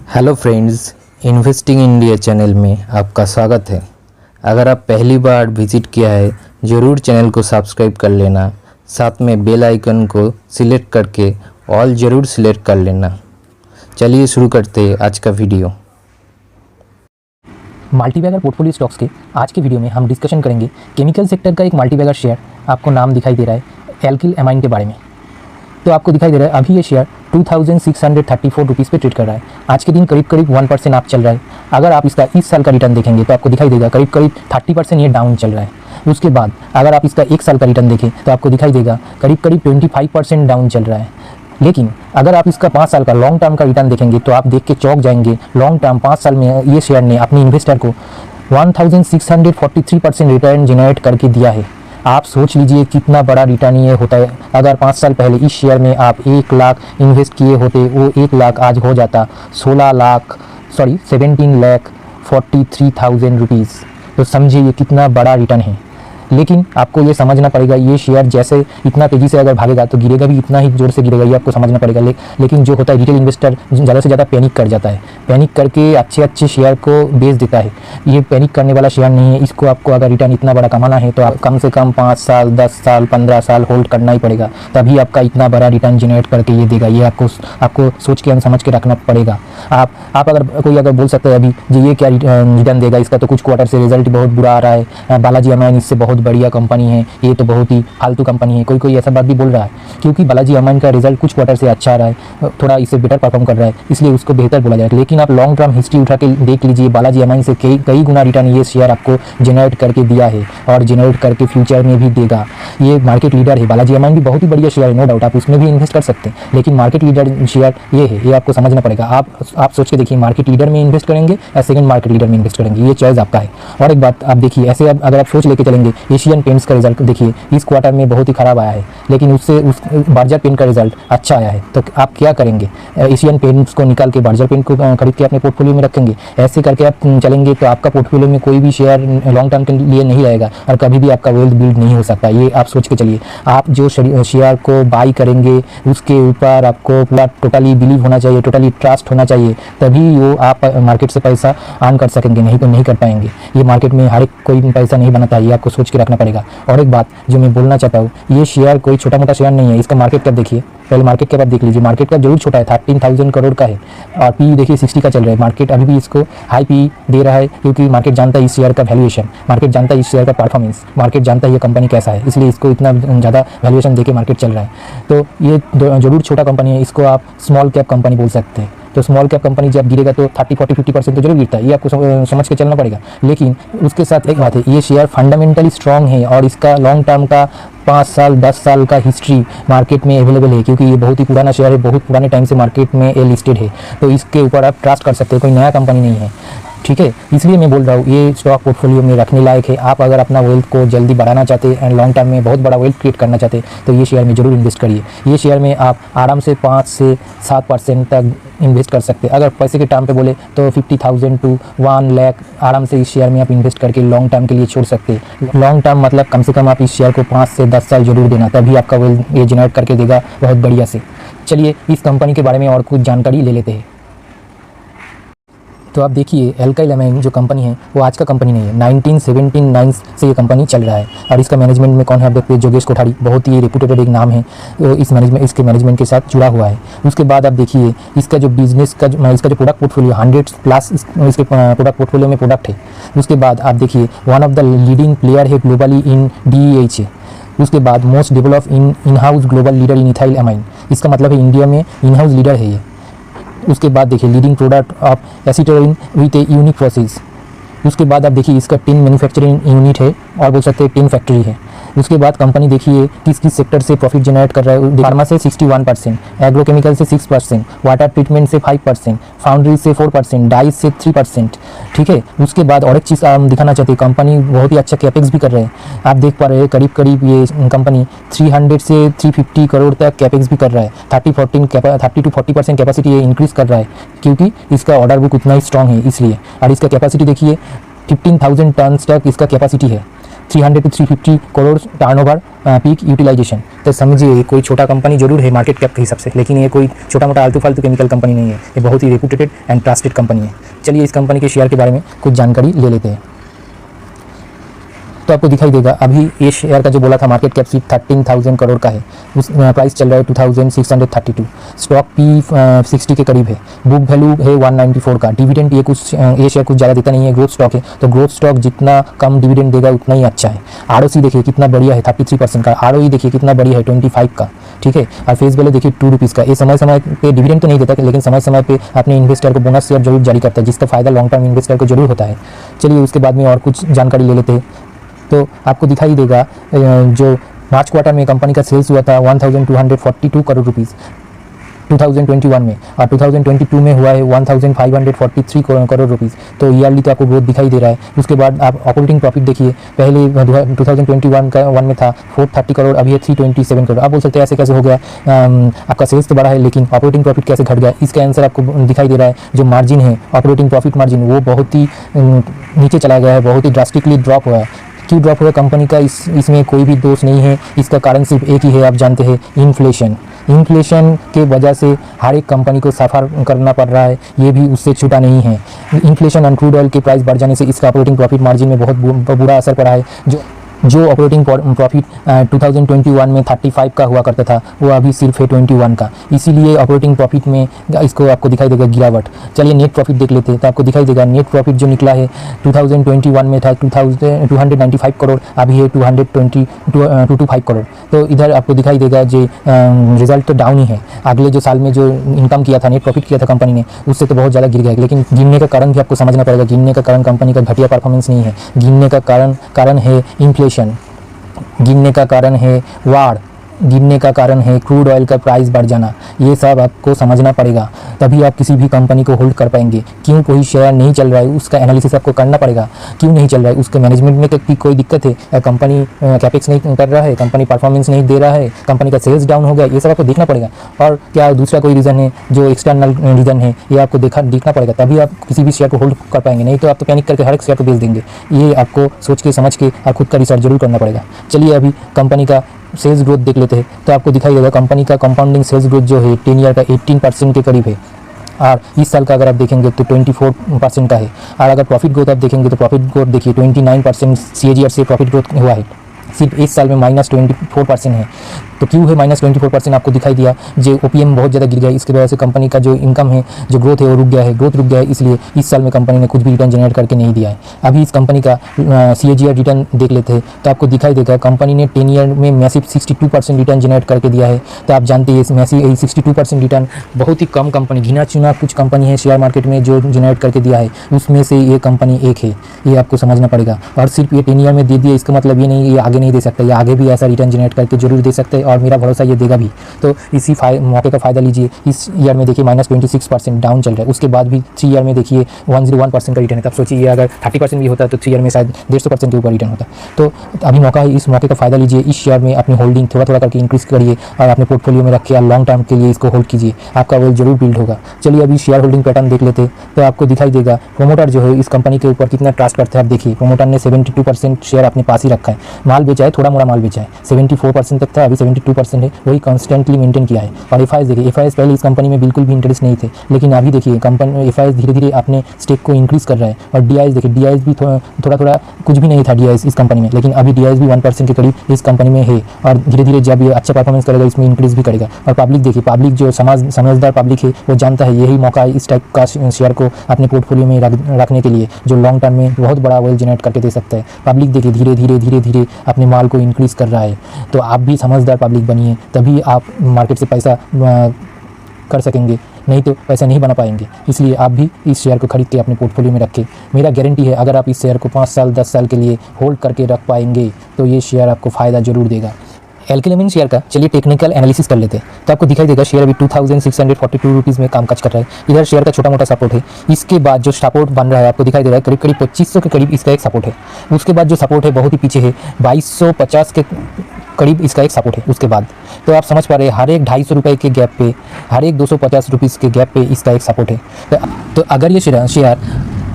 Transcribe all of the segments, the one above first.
Hello friends, investing India channel में आपका स्वागत है। अगर आप पहली बार विजिट किया है ज़रूर चैनल को सब्सक्राइब कर लेना, साथ में बेल आइकन को सिलेक्ट करके ऑल ज़रूर सिलेक्ट कर लेना। चलिए शुरू करते हैं आज का वीडियो। मल्टीबैगर पोर्टफोलियो स्टॉक्स के आज के वीडियो में हम डिस्कशन करेंगे केमिकल सेक्टर का एक मल्टीबैगर शेयर, आपको नाम दिखाई दे रहा है एल्किल एमाइन के बारे में। तो आपको दिखाई दे रहा है अभी ये शेयर 2634 रुपीज़ पे ट्रेड कर रहा है। आज के दिन करीब 1% आप चल रहा है। अगर आप इसका इस साल का रिटर्न देखेंगे तो आपको दिखाई देगा करीब 30% ये डाउन चल रहा है। उसके बाद अगर आप इसका एक साल का रिटर्न देखें तो आपको दिखाई देगा करीब 25% डाउन चल रहा है। लेकिन अगर आप इसका 5 साल का लॉन्ग टर्म का रिटर्न देखेंगे तो आप देख के चौंक जाएंगे। लॉन्ग टर्म 5 साल में ये शेयर ने अपने इन्वेस्टर को 1643% रिटर्न जनरेट करके दिया है। आप सोच लीजिए कितना बड़ा रिटर्न ये होता है। अगर 5 साल पहले इस शेयर में आप 1 लाख इन्वेस्ट किए होते, वो 1 लाख आज हो जाता 17,43,000 रुपीज़। तो समझिए ये कितना बड़ा रिटर्न है। लेकिन आपको ये समझना पड़ेगा ये शेयर जैसे इतना तेज़ी से अगर भागेगा तो गिरेगा भी इतना ही जोर से गिरेगा, ये आपको समझना पड़ेगा। लेकिन जो होता है रिटेल इन्वेस्टर ज़्यादा से ज़्यादा पैनिक कर जाता है, पैनिक करके अच्छे शेयर को बेच देता है। ये पैनिक करने वाला शेयर नहीं है। इसको आपको अगर रिटर्न इतना बड़ा कमाना है तो आप कम से कम 5 साल 10 साल 15 साल होल्ड करना ही पड़ेगा, तभी आपका इतना बड़ा रिटर्न जनरेट करके ये देगा। ये आपको सोच के समझ के रखना पड़ेगा। आप अगर कोई अगर बोल सकते हैं अभी जी ये क्या रिटर्न देगा, इसका तो कुछ क्वार्टर से रिजल्ट बहुत बुरा आ रहा है, बालाजी एमाइन इससे बहुत बढ़िया कंपनी है, ये तो बहुत ही फालतू कंपनी है। कोई ऐसा बात भी बोल रहा है क्योंकि बालाजी एमाइन का रिजल्ट कुछ क्वार्टर से अच्छा आ रहा है, थोड़ा इससे बेटर परफॉर्म कर रहा है, इसलिए उसको बेहतर बोला जाए। लेकिन आप लॉन्ग टर्म हिस्ट्री उठा के देख लीजिए, बालाजी एमाइन से कई गुना रिटर्न ये शेयर आपको जनरेट करके दिया है और जनरेट करके फ्यूचर में भी देगा। ये मार्केट लीडर है। बालाजी एमाइन भी बहुत ही बढ़िया शेयर है, नो डाउट, आप उसमें भी इन्वेस्ट कर सकते हैं। लेकिन मार्केट लीडर शेयर ये है, ये आपको समझना पड़ेगा। आप सोच के देखिए मार्केट लीडर में इन्वेस्ट करेंगे या सेकंड मार्केट लीडर में इन्वेस्ट करेंगे, ये चॉइस आपका है। और एक बात आप देखिए, ऐसे अगर आप सोच लेके चलेंगे, एशियन पेंट्स का रिजल्ट देखिए इस क्वार्टर में बहुत ही खराब आया है, लेकिन उससे बर्जर पेंट का रिजल्ट अच्छा आया है। तो आप क्या करेंगे, एशियन पेंट्स को निकाल के बर्जर पेंट को खरीद के अपने पोर्टफोलियो में रखेंगे। ऐसे करके आप चलेंगे तो आपका पोर्टफोलियो में कोई भी शेयर लॉन्ग टर्म के लिए नहीं रहेगा और कभी भी आपका वेल्थ बिल्ड नहीं हो सकता। ये आप सोच के चलिए। आप जो शेयर को बाई करेंगे उसके ऊपर आपको पूरा टोटली बिलीव होना चाहिए, टोटली ट्रस्ट होना चाहिए, तभी वो आप मार्केट से पैसा अर्न कर सकेंगे, नहीं तो नहीं कर पाएंगे। ये मार्केट में हर एक कोई पैसा नहीं बनाता है, ये आपको सोच के रखना पड़ेगा। और एक बात जो मैं बोलना चाहता हूँ, ये शेयर कोई छोटा मोटा शेयर नहीं है। इसका मार्केट कैप देखिए, पहले मार्केट कैप आप देख लीजिए। मार्केट कैप जरूर छोटा है, 13,000 करोड़ का है और पी देखिए 60 का चल रहा है। मार्केट अभी भी इसको हाई पी दे रहा है क्योंकि मार्केट जानता है इस शेयर का वैल्यूएशन, मार्केट जानता है इस शेयर का परफॉर्मेंस, मार्केट जानता है ये कंपनी कैसा है, इसलिए इसको इतना ज़्यादा वैल्यूएशन देके मार्केट चल रहा है। तो ये जरूर छोटा कंपनी है, इसको आप स्मॉल कैप कंपनी बोल सकते हैं। तो स्मॉल कैप कंपनी जब गिरेगा तो 30-40-50% तो जरूर गिरता है, ये आपको समझ के चलना पड़ेगा। लेकिन उसके साथ एक बात है, ये शेयर फंडामेंटली स्ट्रांग है और इसका लॉन्ग टर्म का 5 साल 10 साल का हिस्ट्री मार्केट में अवेलेबल है, क्योंकि ये बहुत ही पुराना शेयर है, बहुत पुराने टाइम से मार्केट में ये लिस्टेड है। तो इसके ऊपर आप ट्रस्ट कर सकते हैं, कोई नया कंपनी नहीं है, ठीक है। इसलिए मैं बोल रहा हूँ ये स्टॉक पोर्टफोलियो में रखने लायक है। आप अगर अपना वेल्थ को जल्दी बढ़ाना चाहते हैं एंड लॉन्ग टर्म में बहुत बड़ा वेल्थ क्रिएट करना चाहते हैं तो ये शेयर में जरूर इन्वेस्ट करिए। ये शेयर में आप आराम से 5 से 7% तक इन्वेस्ट कर सकते हैं। अगर पैसे के टर्म पे बोले तो 50,000 to 1 लाख आराम से इस शेयर में आप इन्वेस्ट करके लॉन्ग टर्म के लिए छोड़ सकते हैं। लॉन्ग टर्म मतलब कम से कम आप इस शेयर को 5 से 10 साल जरूर देना, तभी आपका वेल्थ ये जनरेट करके देगा बहुत बढ़िया से। चलिए इस कंपनी के बारे में और कुछ जानकारी ले लेते हैं। तो आप देखिए एल्किल एमाइन जो कंपनी है वो आज का कंपनी नहीं है, 1979 से ये कंपनी चल रहा है। और इसका मैनेजमेंट में कौन है आप देखते हैं, जोगेश कोठारी, बहुत ही रेपुटेड एक नाम है, तो इसके मैनेजमेंट के साथ जुड़ा हुआ है। उसके बाद आप देखिए इसका जो बिजनेस का इसका जो प्रोडक्ट पोर्टफोलियो 100+ इसके प्रोडक्ट पोर्टफोलियो में प्रोडक्ट है। उसके बाद आप देखिए one of the leading player है ग्लोबली इन DEH। उसके बाद most develop in house global leader in ethyl amine, इसका मतलब है इंडिया में इन हाउस लीडर है ये। उसके बाद देखिए leading product of acetoin with a unique process. उसके बाद आप देखिए इसका 10 मैन्युफैक्चरिंग यूनिट है और बोल सकते हैं 10 फैक्ट्री है। उसके बाद कंपनी देखिए किस किस सेक्टर से प्रॉफिट जनरेट कर रहा है। फार्मा से 61%, एग्रोकेमिकल से 6%, वाटर ट्रीटमेंट से 5%, फाउंड्री से 4%, डाइस से 3%, ठीक है। उसके बाद और एक चीज़ हम दिखाना चाहते हैं, कंपनी बहुत ही अच्छा कैपेक्स भी कर रहे हैं। आप देख पा रहे हैं करीब ये कंपनी 300 से 350 करोड़ तक कैपेक्स भी कर रहा है। 30-40% कैपेसिटी ये इंक्रीज़ कर रहा है क्योंकि इसका ऑर्डर बुक उतना ही स्ट्रॉन्ग है इसलिए। और इसका कैपेसिटी देखिए 15,000 टन तक इसका कैपेसिटी है। 300 to 350 crore turnover, peak utilisation. तो समझिए ये कोई छोटा कंपनी जरूर है मार्केट कैप के हिसाब से, लेकिन ये कोई छोटा मोटा आलतू फालतू केमिकल कंपनी नहीं है, ये बहुत ही रेपुटेड एंड ट्रस्टेड कंपनी है। चलिए इस कंपनी के शेयर के बारे में कुछ जानकारी ले लेते हैं। तो आपको दिखाई देगा अभी ये शेयर का जो बोला था मार्केट कैप सिर्फ 13,000 करोड़ का है, उस प्राइस चल रहा है 2632, स्टॉक पी 60 के करीब है, बुक वैल्यू है 194 का, डिविडेंड ये शेयर कुछ ज़्यादा देता नहीं है, ग्रोथ स्टॉक है, तो ग्रोथ स्टॉक जितना कम डिविडेंड देगा उतना ही अच्छा है। आरओसी देखिए कितना बढ़िया है 33% का, आरओई देखिए कितना बढ़िया है 25 का, ठीक है। और फेस वैल्यू देखिए 2 रुपीज़ का। ये समय समय पे डिविडेंड तो नहीं देता लेकिन समय समय पे अपने इन्वेस्टर को बोनस शेयर जरूर जारी करता है, जिसका फायदा लॉन्ग टर्म इन्वेस्टर को जरूर होता है। चलिए उसके बाद में और कुछ जानकारी ले लेते हैं। तो आपको दिखाई देगा जो मार्च क्वार्टर में कंपनी का सेल्स हुआ था 1242 करोड़ रुपीज़ 2021 में, और 2022 में हुआ है 1543 करोड़ रुपीज़। तो ईयरली तो आपको ग्रोथ दिखाई दे रहा है। उसके बाद आप ऑपरेटिंग प्रॉफिट देखिए, पहले 2021 में था 430 करोड़, अभी है 327 करोड़। आप बोल सकते हैं ऐसे कैसे हो गया, आपका सेल्स तो बड़ा है लेकिन ऑपरेटिंग प्रॉफिट कैसे घट गया। इसका आंसर आपको दिखाई दे रहा है, जो मार्जिन है ऑपरेटिंग प्रॉफिट मार्जिन वो बहुत ही नीचे चला गया है, बहुत ही ड्रास्टिकली ड्रॉप हुआ है। क्यों ड्रॉप हुआ कंपनी का, इसमें कोई भी दोष नहीं है, इसका कारण सिर्फ एक ही है, आप जानते हैं इन्फ्लेशन के वजह से हर एक कंपनी को सफ़र करना पड़ रहा है, ये भी उससे छूटा नहीं है। इन्फ्लेशन और क्रूड ऑयल के प्राइस बढ़ जाने से इसका ऑपरेटिंग प्रॉफिट मार्जिन में बहुत बुरा असर पड़ा है। जो ऑपरेटिंग प्रॉफिट 2021 में 35 का हुआ करता था वो अभी सिर्फ है 21 का, इसीलिए ऑपरेटिंग प्रॉफिट में इसको आपको दिखाई देगा गिरावट। चलिए नेट प्रॉफिट देख लेते हैं, तो आपको दिखाई देगा नेट प्रॉफिट जो निकला है 2021 में था 295 करोड़, अभी है 225 करोड़। तो इधर आपको दिखाई देगा जो रिजल्ट तो डाउन ही है। अगले जो साल में जो इनकम किया था, नेट प्रॉफिट किया था कंपनी ने, उससे तो बहुत ज़्यादा गिर गया, लेकिन गिरने का कारण भी आपको समझना पड़ेगा। गिरने का कारण कंपनी का घटिया परफॉर्मेंस नहीं है, गिरने का कारण है इन्फ्लेशन, गिरने का कारण है वार, गिरने का कारण है क्रूड ऑयल का प्राइस बढ़ जाना। ये सब आपको समझना पड़ेगा, तभी आप किसी भी कंपनी को होल्ड कर पाएंगे। क्यों कोई शेयर नहीं चल रहा है उसका एनालिसिस आपको करना पड़ेगा, क्यों नहीं चल रहा है, उसके मैनेजमेंट में तो कोई दिक्कत है, कंपनी कैपेक्स नहीं कर रहा है, कंपनी परफॉर्मेंस नहीं दे रहा है, कंपनी का सेल्स डाउन हो गया, ये सब आपको देखना पड़ेगा। और क्या दूसरा कोई रीज़न है जो एक्सटर्नल रीज़न है, ये आपको देखना पड़ेगा, तभी आप किसी भी शेयर को होल्ड कर पाएंगे। नहीं तो आप तो पैनिक करके हर एक शेयर को बेच देंगे। ये आपको सोच के समझ के और खुद का रिसर्च जरूर करना पड़ेगा। चलिए अभी कंपनी का सेल्स ग्रोथ देख लेते हैं, तो आपको दिखाई देगा कंपनी का कंपाउंडिंग सेल्स ग्रोथ जो है 10 ईयर का 18% के करीब है, और इस साल का अगर आप देखेंगे तो 24% का है। और अगर प्रॉफिट ग्रोथ आप देखेंगे तो प्रॉफिट ग्रोथ देखिए 29% CAGR से प्रॉफिट ग्रोथ हुआ है, सिर्फ इस साल में -24% है। तो क्यों है -24%, आपको दिखाई दिया जो OPM बहुत ज़्यादा गिर गया, इसकी वजह से कंपनी का जो इनकम है, जो ग्रोथ है वो रुक गया है, इसलिए इस साल में कंपनी ने कुछ भी रिटर्न जनरेट करके नहीं दिया है। अभी इस कंपनी का CAGR रिटर्न देख लेते हैं, तो आपको दिखाई देगा कंपनी ने 10 ईयर में मैसिव 62% रिटर्न जनरेट करके दिया है। तो आप जानते हैं मैसिव 62% रिटर्न बहुत ही कम कंपनी, गिना चुना कुछ कंपनी है शेयर मार्केट में जो जनरेट करके दिया है, उसमें से ये कंपनी एक है, ये आपको समझना पड़ेगा। और सिर्फ ये 10 ईयर में दे दिया, इसका मतलब ये नहीं ये आगे नहीं दे सकता, ये आगे भी ऐसा रिटर्न जनरेट करके जरूर दे सकते हैं, और मेरा भरोसा ये देगा भी। तो इसी मौके का फ़ायदा लीजिए। इस ईयर में देखिए -26% डाउन चल रहा है, उसके बाद भी 3 ईयर में देखिए 101% का रिटर्न है। तब सोचिए अगर 30% भी होता है तो 3 ईयर में शायद 150% के ऊपर रिटर्न होता। तो अभी मौका है, इस मौके का फ़ायदा लीजिए, इस शेयर में अपनी होल्डिंग थोड़ा थोड़ा करके इंक्रीज़ करिए और अपने पोर्टफोलियो में रखिए, और लॉन्ग टर्म के लिए इसको होल्ड कीजिए, आपका वेल्थ जरूर बिल्ड होगा। चलिए अभी शेयर होल्डिंग पैटर्न देख लेते, तो आपको दिखाई देगा प्रोमोटर जो है इस कंपनी के ऊपर कितना ट्रस्ट करते हैं। आप देखिए प्रोमोटर ने 72% शेयर अपने पास ही रखा है, माल बेचा है, थोड़ा मोड़ा माल बेचा है, 74% तक था, अभी 72% है, वही कॉन्स्टेंटली मेंटेन किया है। और FIS देखिए, FIS पहले इस कंपनी में बिल्कुल भी इंटरेस्ट नहीं थे, लेकिन अभी देखिए कंपनी FIS धीरे धीरे अपने स्टेक को इंक्रीज़ कर रहा है। और DIS देखिए, DIS भी थोड़ा कुछ भी नहीं था DIS इस कंपनी में, लेकिन अभी DIS भी 1% के करीब इस कंपनी में है, और धीरे धीरे जब ये अच्छा परफॉर्मेंस करेगा इसमें इंक्रीज़ भी करेगा। और पब्लिक देखिए, पब्लिक जो समझदार पब्लिक है वो जानता है यही मौका है इस टाइप का शेयर को अपने पोर्टफोलियो में रखने के लिए, जो लॉन्ग टर्म में बहुत बड़ा वेल्थ जनरेट करके दे सकता है। पब्लिक देखिए धीरे धीरे अपने माल को इंक्रीज़ कर रहा है, तो आप भी समझदार पब्लिक बनिए, तभी आप मार्केट से पैसा कर सकेंगे, नहीं तो पैसा नहीं बना पाएंगे। इसलिए आप भी इस शेयर को खरीद के अपने पोर्टफोलियो में रखें। मेरा गारंटी है अगर आप इस शेयर को 5 साल 10 साल के लिए होल्ड करके रख पाएंगे तो ये शेयर आपको फ़ायदा जरूर देगा। एल्केन शेयर का चलिए टेक्निकल एनालिसिस कर लेते हैं, तो आपको दिखाई देगा शेयर अभी 2642 रुपीज़ में कामकाज कर रहा है। इधर शेयर का छोटा मोटा सपोर्ट है, इसके बाद जो सपोर्ट बन रहा है आपको दिखाई दे रहा है करीब 2500 के करीब इसका एक सपोर्ट है। उसके बाद जो सपोर्ट है बहुत ही पीछे है, 2250 के करीब इसका एक सपोर्ट है। उसके बाद तो आप समझ पा रहे हैं हर एक 250 रुपये के गैप पे, हर एक 250 रुपीज़ के गैप पे इसका एक सपोर्ट है। तो अगर ये शेयर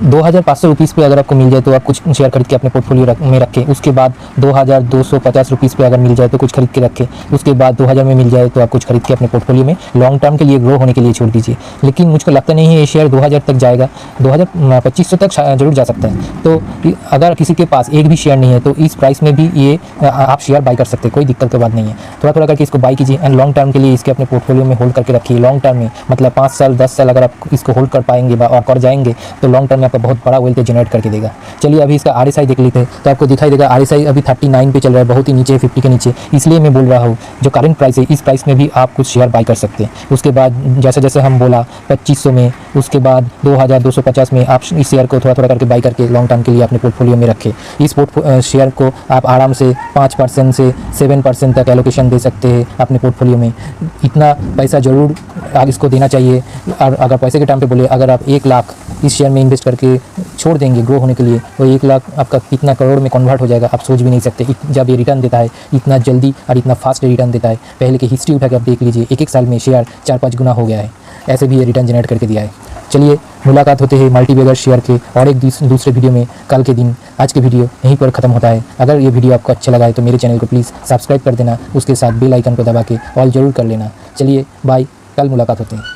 2500 रुपीज़ पे अगर आपको मिल जाए तो आप कुछ शेयर खरीद के अपने पोर्टफोलियो में रखें। उसके बाद 2250 रुपीज़ पे अगर मिल जाए तो कुछ खरीद के रखें। उसके बाद 2000 में मिल जाए तो आप कुछ खरीद के अपने पोर्टफोलियो में लॉन्ग टर्म के लिए ग्रो होने के लिए छोड़ दीजिए। लेकिन मुझको लगता नहीं है ये शेयर 2000 तक जाएगा, 2500 तक जरूर जा सकता है। तो अगर किसी के पास एक भी शेयर नहीं है तो इस प्राइस में भी ये आप शेयर बाई कर सकते हैं, कोई दिक्कत की बात नहीं है। थोड़ा थोड़ा करके इसको बाई कीजिए एंड लॉन्ग टर्म के लिए इसके अपने पोर्टफोलियो में होल्ड करके रखिए। लॉन्ग टर्म में मतलब 5 साल 10 साल अगर आप इसको होल्ड कर पाएंगे और कर जाएंगे तो लॉन्ग टर्म में आपका बहुत बड़ा वेल्थ जनरेट करके देगा। चलिए अभी इसका RSI देख लेते हैं तो आपको दिखाई देगा RSI अभी 39 पे चल रहा है, बहुत ही नीचे, 50 के नीचे। इसलिए मैं बोल रहा हूँ जो करंट प्राइस है इस प्राइस में भी आप कुछ शेयर बाई कर सकते हैं। उसके बाद जैसे जैसे हम बोला 2500 में, उसके बाद 2250 में आप इस शेयर को थोड़ा थोड़ा करके बाई करके लॉन्ग टर्म के लिए अपने पोर्टफोलियो में रखें। इस शेयर को आप आराम से 5% से 7% तक एलोकेशन दे सकते हैं अपने पोर्टफोलियो में। इतना पैसा ज़रूर इसको देना चाहिए। और अगर पैसे के टाइम पे बोले, अगर आप 1 लाख इस शेयर में इन्वेस्ट करके छोड़ देंगे ग्रो होने के लिए तो 1 लाख आपका कितना करोड़ में कन्वर्ट हो जाएगा आप सोच भी नहीं सकते। जब ये रिटर्न देता है इतना जल्दी और इतना फास्ट रिटर्न देता है, पहले की हिस्ट्री उठा के आप देख लीजिए, एक साल में शेयर 4-5 गुना हो गया है। ऐसे भी ये रिटर्न जनरेट करके दिया है। चलिए मुलाकात होते हैं मल्टीबैगर शेयर के और एक दूसरे वीडियो में कल के दिन। आज के वीडियो यहीं पर ख़त्म होता है। अगर ये वीडियो आपको अच्छा लगा है तो मेरे चैनल को प्लीज़ सब्सक्राइब कर देना, उसके साथ बेल आइकन को दबा के ऑल ज़रूर कर लेना। चलिए बाय, कल मुलाकात होते हैं।